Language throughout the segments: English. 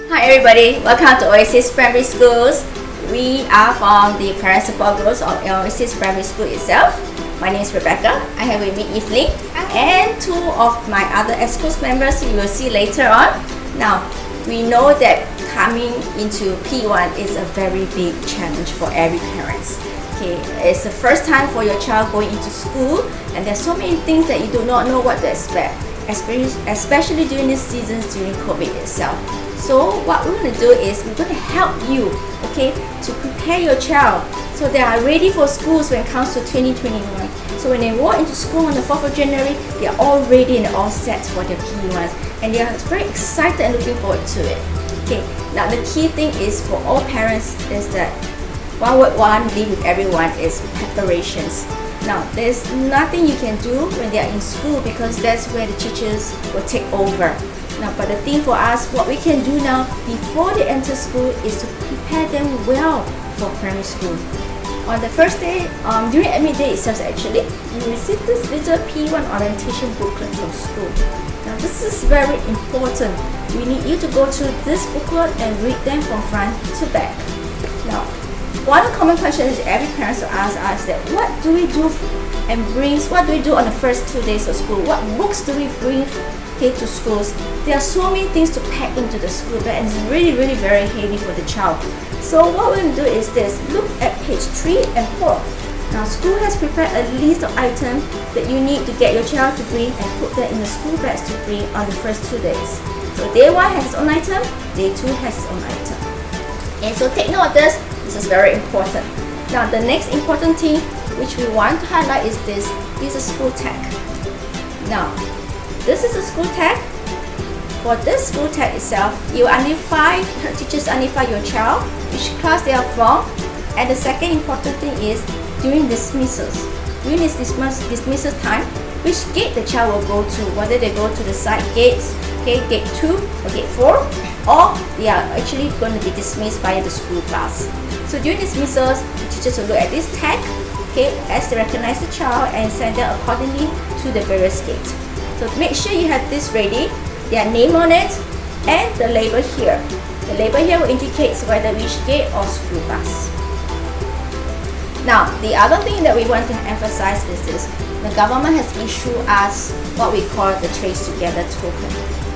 Hi everybody, welcome to Oasis Primary Schools. We are from the parent support groups of Oasis Primary School itself. My name is Rebecca. I have with me Evelyn and two of my other ex-schools members you will see later on. Now, we know that coming into P1 is a very big challenge for every parent. Okay, it's the first time for your child going into school, and there's so many things that you do not know what to expect, especially during these seasons during COVID itself. So what we're going to do is we're going to help you, okay, to prepare your child so they are ready for schools when it comes to 2021. So when they walk into school on the 4th of January, they are all ready and all set for their P1s, and they are very excited and looking forward to it. Okay, now the key thing is for all parents is that one word one leave with everyone is preparations. Now, there's nothing you can do when they are in school because that's where the teachers will take over. Now, but the thing for us, what we can do now before they enter school is to prepare them well for primary school. On the first day, during admit day itself actually, you receive this little P1 orientation booklet from school. Now, this is very important. We need you to go through this booklet and read them from front to back. Now, one common question is every parent will ask us that what do we do what do we do on the first 2 days of school? What books do we bring to schools? There are so many things to pack into the school bag, and it's really very heavy for the child. So what we're going to do is this. Look at page 3 and 4. Now, school has prepared a list of items that you need to get your child to bring and put them in the school bags to bring on the first 2 days. So day 1 has its own item, day 2 has its own item. And so take note of this. This is very important. Now, the next important thing which we want to highlight is this. This is a school tag. Now, this is a school tag. For this school tag itself, you teachers identify your child, which class they are from, and the second important thing is during dismissals. During this dismissal time, which gate the child will go to, whether they go to the side gates, okay, gate 2 or gate 4, or they are actually going to be dismissed by the school class. So during dismissals, the teachers will look at this tag, okay, as they recognize the child and send them accordingly to the various gates. So make sure you have this ready, their name on it, and the label here. The label here will indicate whether which gate or school class. Now, the other thing that we want to emphasize is this. The government has issued us what we call the Trace Together token.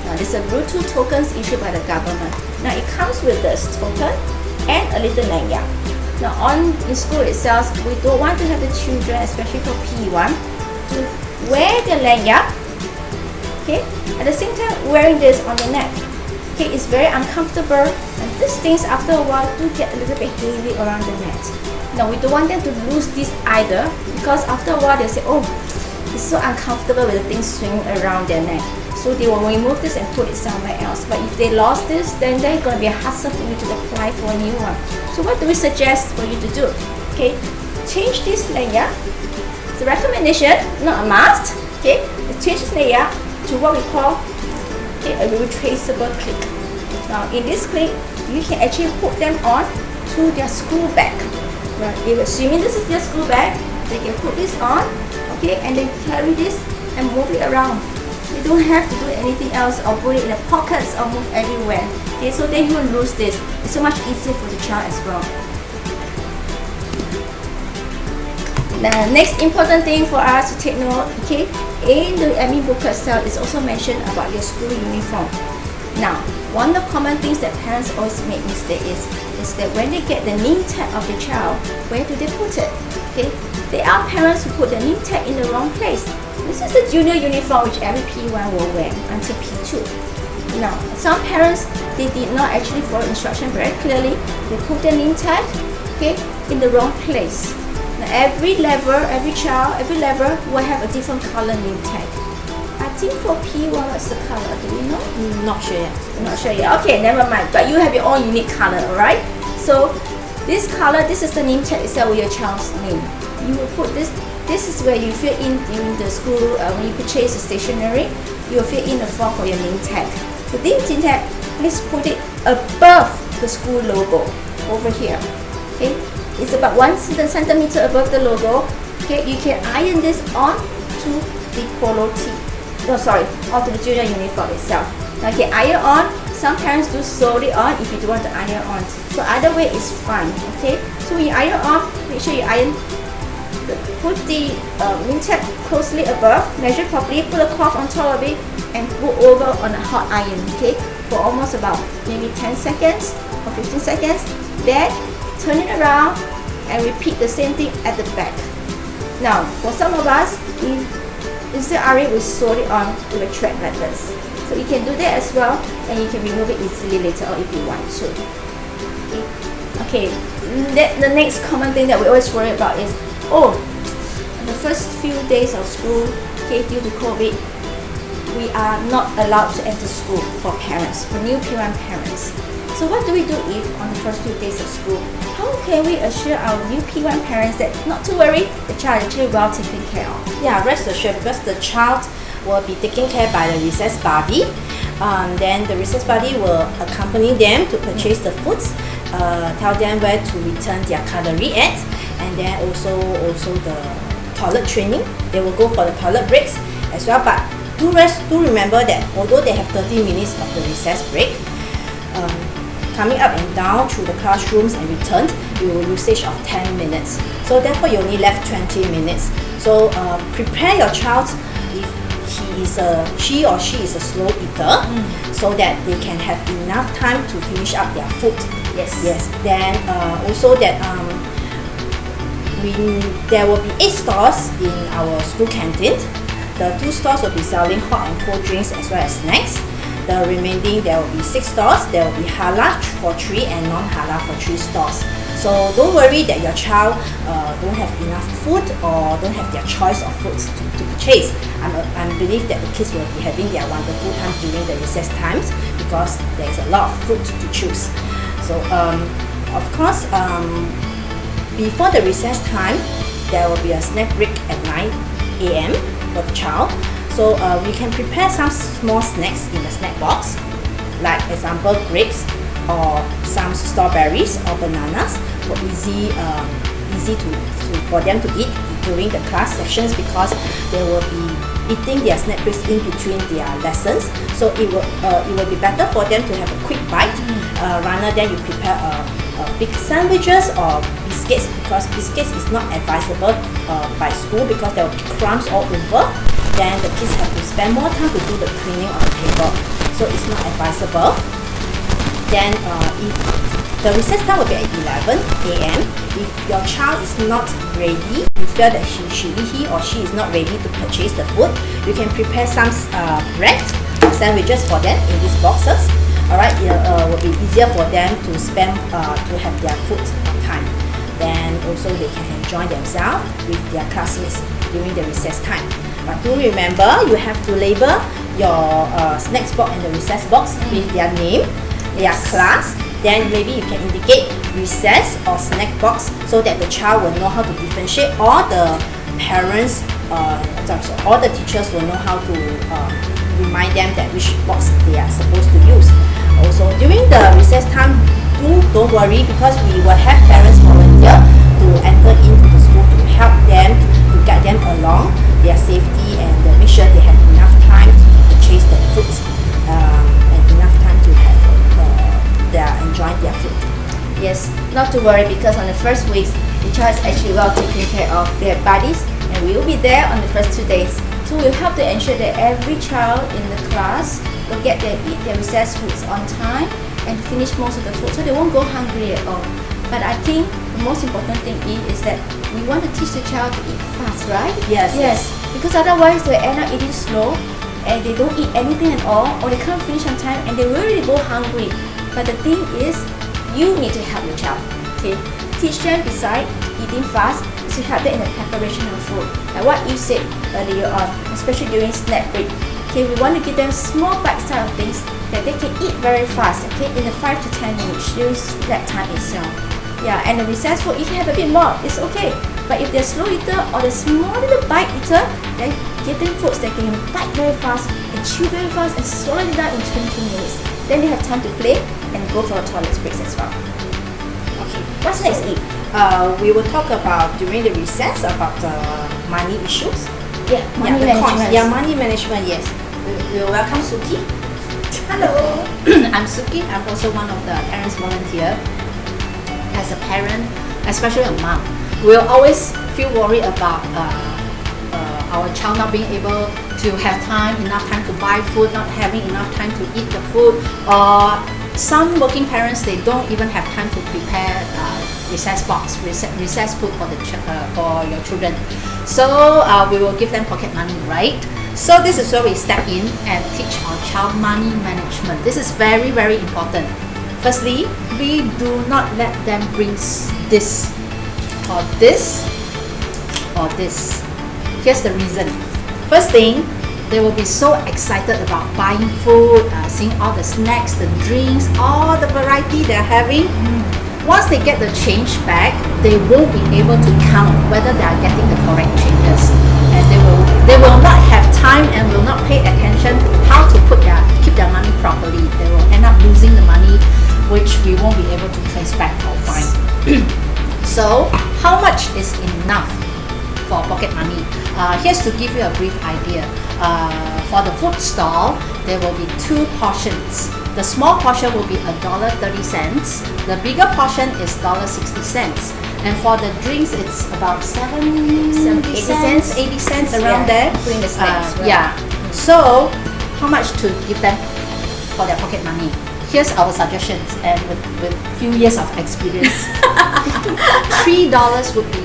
Now, this is a Bluetooth tokens issued by the government. Now, it comes with this token and a little lanyard. Now, in school itself, we don't want to have the children, especially for P1, to wear the lanyard. Okay, at the same time wearing this on the neck. Okay, it's very uncomfortable, and these things after a while do get a little bit heavy around the neck. Now, we don't want them to lose this either, because after a while they'll say, oh, it's so uncomfortable with the things swinging around their neck. So they will remove this and put it somewhere else. But if they lost this, then there's going to be a hassle for you to apply for a new one. So what do we suggest for you to do? Okay, change this lanyard. It's a recommendation, not a must. Okay, change this lanyard to what we call a retraceable clip. Now, in this clip, you can actually put them on to their school bag. Now, if assuming this is their school bag, they can put this on, okay, and then carry this and move it around. You don't have to do anything else or put it in the pockets or move everywhere. Okay, so then you won't lose this. It's so much easier for the child as well. The next important thing for us to take note, okay, in the admin booklet itself is also mentioned about your school uniform. Now, one of the common things that parents always make mistake is that when they get the name tag of the child, where do they put it? Okay, there are parents who put the name tag in the wrong place. This is the junior uniform which every P1 will wear until P2. Now, some parents, they did not actually follow instruction very clearly. They put the name tag, okay, in the wrong place. Now, every level will have a different color name tag. I think for P1, what's the color? Do you know? Not sure yet. Not sure yet. Okay, never mind. But you have your own unique color, alright? So, this color, this is the name tag itself with your child's name. You will put this. This is where you fill in during the school, when you purchase the stationery, you will fill in the form for your name tag. So this name tag, please put it above the school logo, over here. Okay, it's about 1 centimeter above the logo. Okay, you can iron this on to the polo tee. No, sorry, onto the junior uniform itself. Now, you can iron on Some parents do sew it on if you don't want to iron on. So either way is fine, okay? So when you iron on, make sure you iron, put the wing tag closely above, measure properly, put a cloth on top of it, and put over on a hot iron, okay? For almost about maybe 10 seconds or 15 seconds. Then turn it around and repeat the same thing at the back. Now, for some of us, instead of iron, we sew it on with a thread like this. So you can do that as well, and you can remove it easily later on if you want to. Okay, the next common thing that we always worry about is, the first few days of school, okay, due to COVID, we are not allowed to enter school for parents, for new P1 parents. So what do we do if on the first few days of school? How can we assure our new P1 parents that not to worry, the child is actually well taken care of? Yeah, rest assured, because the child will be taken care by the recess buddy. Then the recess buddy will accompany them to purchase the foods, tell them where to return their cutlery at, and then also the toilet training. They will go for the toilet breaks as well. But do remember that although they have 30 minutes of the recess break, coming up and down through the classrooms and return, you will usage of 10 minutes. So therefore, you only left 20 minutes. So prepare your child if she or she is a slow eater, so that they can have enough time to finish up their food. Yes. Then also that there will be 8 stores in our school canteen. The 2 stores will be selling hot and cold drinks as well as snacks. The remaining, there will be 6 stores. There will be halal for 3 and non-halal for 3 stores. So don't worry that your child don't have enough food or don't have their choice of foods to purchase. I believe that the kids will be having their wonderful time during the recess times, because there is a lot of fruit to choose. So of course, before the recess time, there will be a snack break at 9 a.m. for the child. So we can prepare some small snacks in the snack box, like example grapes or some strawberries or bananas, for easy for them to eat during the class sessions, because they will be eating their snack breaks in between their lessons. So it will be better for them to have a quick bite rather than you prepare big sandwiches or biscuits, because biscuits is not advisable by school, because there will be crumbs all over. Then the kids have to spend more time to do the cleaning on the table, so it's not advisable. Then if the recess time will be at 11 a.m. If your child is not ready, you feel that he or she is not ready to purchase the food, you can prepare some bread sandwiches for them in these boxes. Alright, it will be easier for them to spend to have their food on time. Then also they can enjoy themselves with their classmates during the recess time. But do remember, you have to label your snacks box and the recess box with their name, their class. Then maybe you can indicate recess or snack box, so that the child will know how to differentiate. All the parents, all the teachers will know how to remind them that which box they are supposed to use. Also, during the recess time, don't worry, because we will have parents volunteer to enter into the school to help them, to guide them along their safety, and make sure they have enough time to purchase the food and enough time to have enjoy their food. Yes, not to worry, because on the first weeks, the child is actually well taken care of. They have buddies, and we will be there on the first 2 days. So we'll help to ensure that every child in the class will get their recess foods on time and finish most of the food, so they won't go hungry at all. But I think the most important thing is that we want to teach the child to eat fast, right? Yes. Because otherwise they end up eating slow, and they don't eat anything at all, or they can't finish on time, and they will really go hungry. But the thing is, you need to help your child. Okay, teach them beside eating fast to help them in the preparation of food. Like what you said earlier on, especially during snack break. Okay, we want to give them small bite-sized of things that they can eat very fast. Okay, in the 5 to 10 minutes during snack time itself. Yeah, and the recess food, you can have a bit more. It's okay. But if they're slow eater or the small little bite eater, then give them foods that can bite very fast and chew very fast and swallow it down in 20 minutes. Then they have time to play and go for a toilet breaks as well. Okay, what's next, Eve? We will talk about during the recess about money issues. Money management. Money management, yes. We will welcome Suki. Hello, I'm Suki. I'm also one of the parents volunteer. As a parent, especially a mom, we'll always feel worried about our child not being able to have enough time to buy food, not having enough time to eat the food, or some working parents, they don't even have time to prepare recess food for your children. So we will give them pocket money, right? So this is where we step in and teach our child money management. This is very, very important. Firstly, we do not let them bring this or this or this. Here's the reason. First thing, they will be so excited about buying food, seeing all the snacks, the drinks, all the variety they're having. Once they get the change back, they won't be able to count whether they are getting the correct changes, and they will not have time and will not pay attention how to keep their money properly. They will end up losing the money, which we won't be able to trace back or find. So, how much is enough for pocket money? Here's to give you a brief idea. For the food stall, there will be 2 portions. The small portion will be $1.30. The bigger portion is $1.60. And for the drinks, it's about 80 cents around there. Including the snacks. Yeah. So, how much to give them for their pocket money? Here's our suggestions, and with few years of experience, $3 would be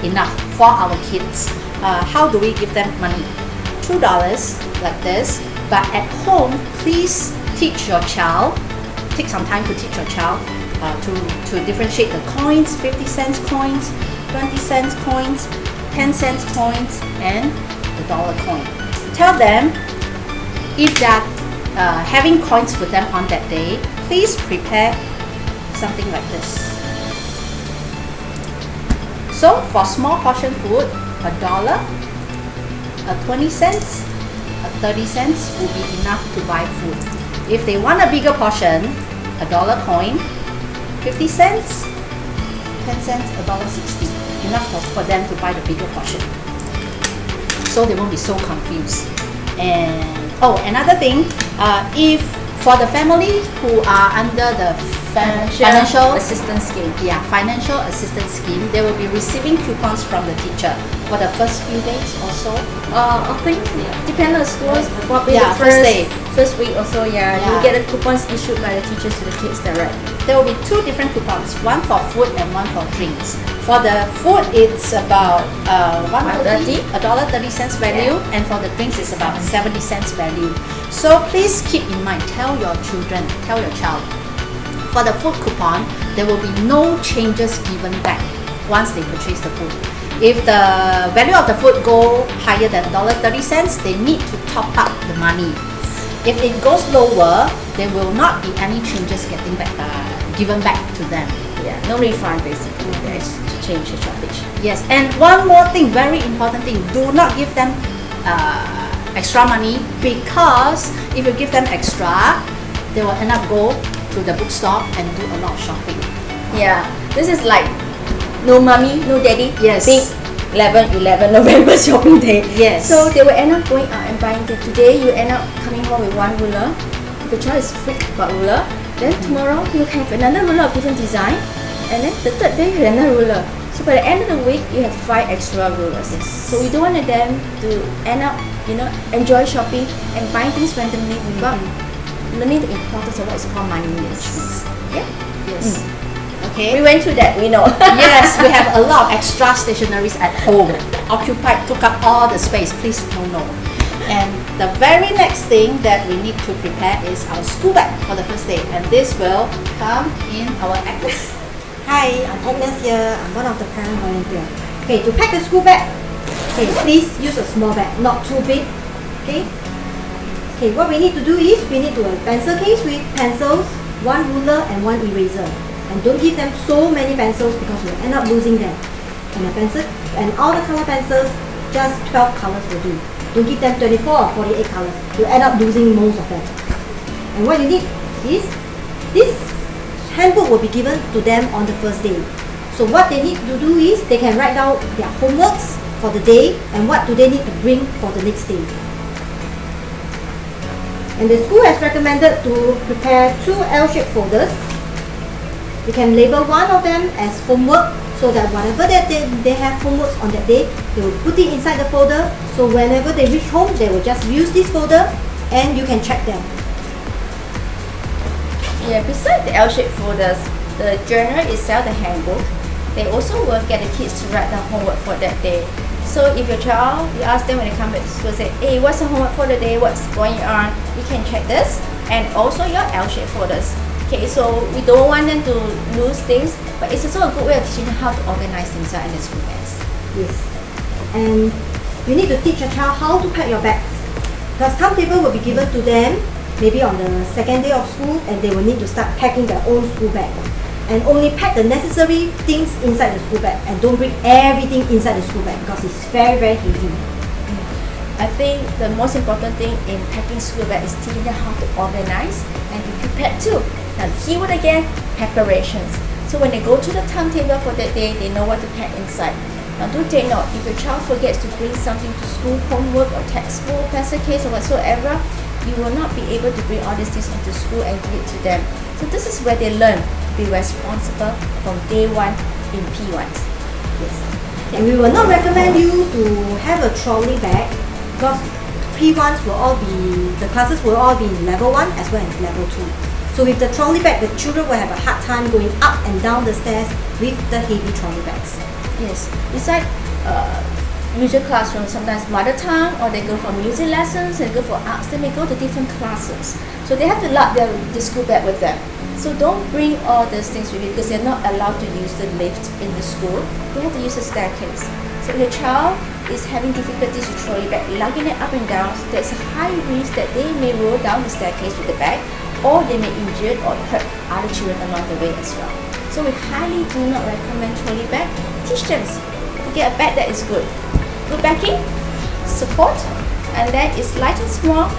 enough for our kids. How do we give them money? $2 like this, but at home, please teach your child, take some time to teach your child to differentiate the coins, 50 cents coins, 20 cents coins, 10 cents coins, and the dollar coin. Tell them if they're having coins with them on that day, please prepare something like this. So for small portion food, $1, 20 cents, 30 cents will be enough to buy food. If they want a bigger portion, $1 coin, 50 cents, 10 cents, $1.60. Enough for them to buy the bigger portion. So they won't be so confused. And another thing, if for the family who are under the financial assistance scheme, financial assistance scheme, they will be receiving coupons from the teacher for the first few days or so. I think depending on the schools, probably Yeah, the first week or so. You get the coupons issued by the teachers to the kids directly. There will be 2 different coupons, one for food and one for drinks. For the food, it's about $1.30 value, and for the drinks, it's about 70 cents value. So please keep in mind, tell your child, for the food coupon, there will be no changes given back once they purchase the food. If the value of the food go higher than $1.30, they need to top up the money. If it goes lower, there will not be any changes given back to them. Yeah, no refund basically. There's to change the shortage. Yes, and one more thing, very important thing, do not give them extra money, because if you give them extra, they will end up go to the bookstore and do a lot of shopping. Yeah, this is like no mommy, no daddy. Yes. Big 11 November shopping day. Yes. So they will end up going out and buying it. Today you end up coming home with 1 ruler. If the child is freak about ruler, then tomorrow you have another ruler of different design, and then the third day you have another ruler. So by the end of the week you have 5 extra rulers. Yes. So we don't want them to end up, enjoy shopping and buying things randomly without learning the importance of what is called money management. Yeah. Yes. Okay. We went through that, we know. Yes, we have a lot of extra stationaries at home. Took up all the space. Please, no. And the very next thing that we need to prepare is our school bag for the first day. And this will come in our Agnes. Hi, I'm Agnes here. I'm one of the parent volunteer. Okay, to pack the school bag, please use a small bag, not too big. Okay, what we need to do is we need to have a pencil case with pencils, 1 ruler and 1 eraser. And don't give them so many pencils because you'll end up losing them. And all the color pencils, just 12 colors will do. Don't give them 24 or 48 colors. You'll end up losing most of them. And what you need is this handbook will be given to them on the first day. So what they need to do is they can write down their homeworks for the day and what do they need to bring for the next day. And the school has recommended to prepare 2 L-shaped folders. You can label one of them as homework, so that whatever that they have homeworks on that day, they will put it inside the folder. So whenever they reach home, they will just use this folder and you can check them. Yeah, besides the L-shaped folders, the journal itself, the handbook, they also will get the kids to write the homework for that day. So if your child, you ask them when they come back to school, say, hey, what's the homework for the day, what's going on, you can check this, and also your L-shaped folders. Okay, so we don't want them to lose things, but it's also a good way of teaching them how to organize themselves in the school bags. Yes. And you need to teach your child how to pack your bags. Because timetable will be given to them maybe on the second day of school, and they will need to start packing their own school bag. And only pack the necessary things inside the school bag, and don't bring everything inside the school bag because it's very, very heavy. I think the most important thing in packing school bag is teaching them how to organize and be prepared too. Now the keyword again, preparations. So when they go to the timetable for that day, they know what to pack inside. Now do take note, if your child forgets to bring something to school, homework or textbook, pencil case or whatsoever, you will not be able to bring all these things into school and give it to them. So this is where they learn to be responsible from day one in P1s. Yes. And we will not recommend you to have a trolley bag because P1s will all be, the classes will all be in level 1 as well as level 2. So with the trolley bag, the children will have a hard time going up and down the stairs with the heavy trolley bags. Yes. Besides usual classroom, sometimes mother tongue, or they go for music lessons, they go for arts, they may go to different classes. So they have to lug their school bag with them. So don't bring all these things with you because they're not allowed to use the lift in the school. They have to use the staircase. So if your child is having difficulties with trolley bag, lugging it up and down, there's a high risk that they may roll down the staircase with the bag, or they may injure or hurt other children along the way as well. So we highly do not recommend trolley bag. Teach them to get a bag that is good. Good backing, support, and then it's light and small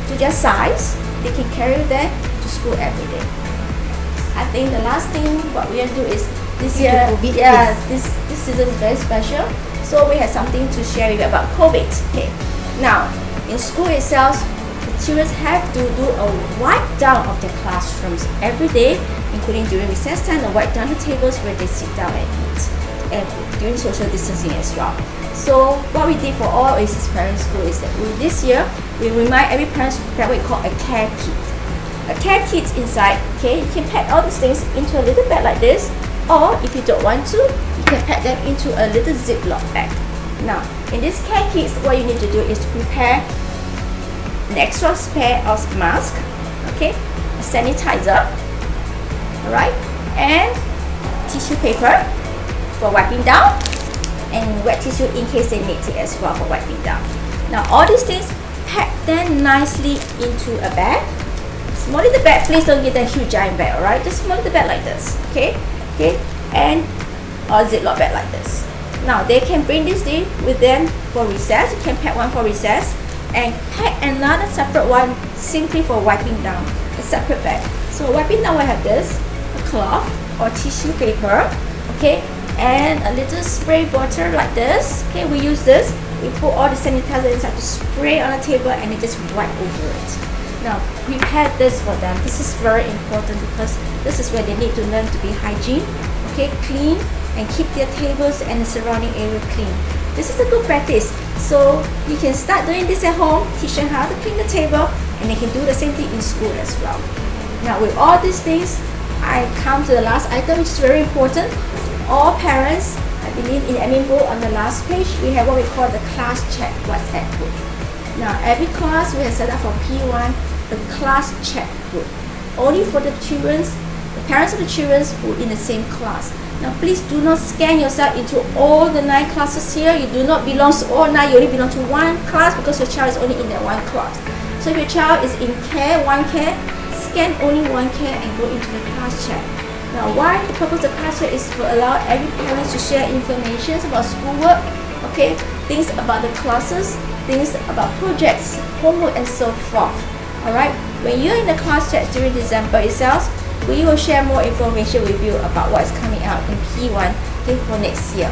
to their size. They can carry that to school every day. I think the last thing what we are do is this year, this season is very special. So we have something to share with you about COVID. Okay, now in school itself, the children have to do a wipe down of their classrooms every day, including during recess time, and wipe down the tables where they sit down and eat, and during social distancing as well. So what we did for all Oasis Primary School is that this year we remind every parent to prepare what we call a care kit. A care kit inside, okay, you can pack all these things into a little bag like this, or if you don't want to, you can pack them into a little Ziploc bag. Now, in this care kit, what you need to do is to prepare an extra pair of mask, okay, a sanitizer, alright, and tissue paper for wiping down, and wet tissue in case they need it as well for wiping down. Now all these things, pack them nicely into a bag. Small little bag, please don't get a huge giant bag, alright? Just small little bag like this, okay? Okay, and a Ziploc bag like this. Now they can bring this thing with them for recess. You can pack one for recess and pack another separate one simply for wiping down, a separate bag. So wiping down we have this, a cloth or tissue paper, okay? And a little spray bottle like this. Okay, we use this. We put all the sanitizer inside to spray on the table and then just wipe over it. Now, prepare this for them. This is very important because this is where they need to learn to be hygiene, okay, clean, and keep their tables and the surrounding area clean. This is a good practice. So you can start doing this at home, teach them how to clean the table, and they can do the same thing in school as well. Now, with all these things, I come to the last item, which is very important. All parents, I believe in admin book on the last page, we have what we call the class check WhatsApp group. Now every class we have set up for P1 the class check group, only for the parents of the children who are in the same class. Now please do not scan yourself into all the 9 classes here. You do not belong to all 9, you only belong to one class because your child is only in that one class. So if your child is in care, one care, scan only one care and go into the class chat. Now, why the purpose of class chat is to allow every parent to share information about schoolwork, okay, things about the classes, things about projects, homework, and so forth. Alright, when you're in the class chat during December itself, we will share more information with you about what's coming out in P1 for next year.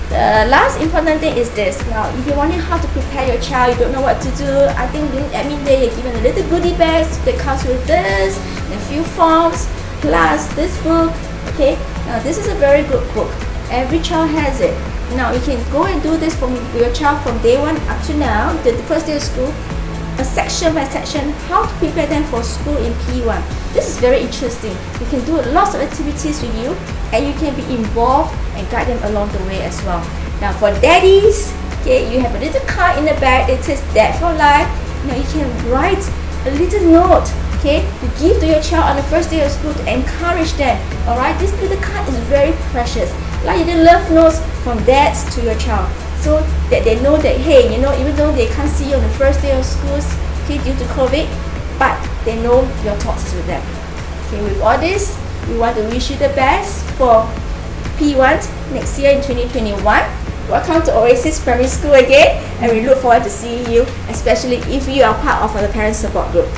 The last important thing is this. Now, if you're wondering how to prepare your child, you don't know what to do, I think during admin day you're given a little goodie bags that comes with this, and a few forms, plus this book. Okay, now this is a very good book. Every child has it. Now you can go and do this for your child from day 1 up to now, the first day of school, a section by section, how to prepare them for school in P1. This is very interesting. You can do lots of activities with you, and you can be involved and guide them along the way as well. Now for daddies, okay, you have a little card in the back. It says Dad for Life. Now you can write a little note, okay, to give to your child on the first day of school to encourage them. Alright, this little card is very precious. Like the love notes from dads to your child, so that they know that, hey, you know, even though they can't see you on the first day of school, okay, due to COVID, but they know your thoughts is with them. Okay, with all this, we want to wish you the best for P1 next year in 2021. Welcome to Oasis Primary School again, and we look forward to seeing you, especially if you are part of the parent support group.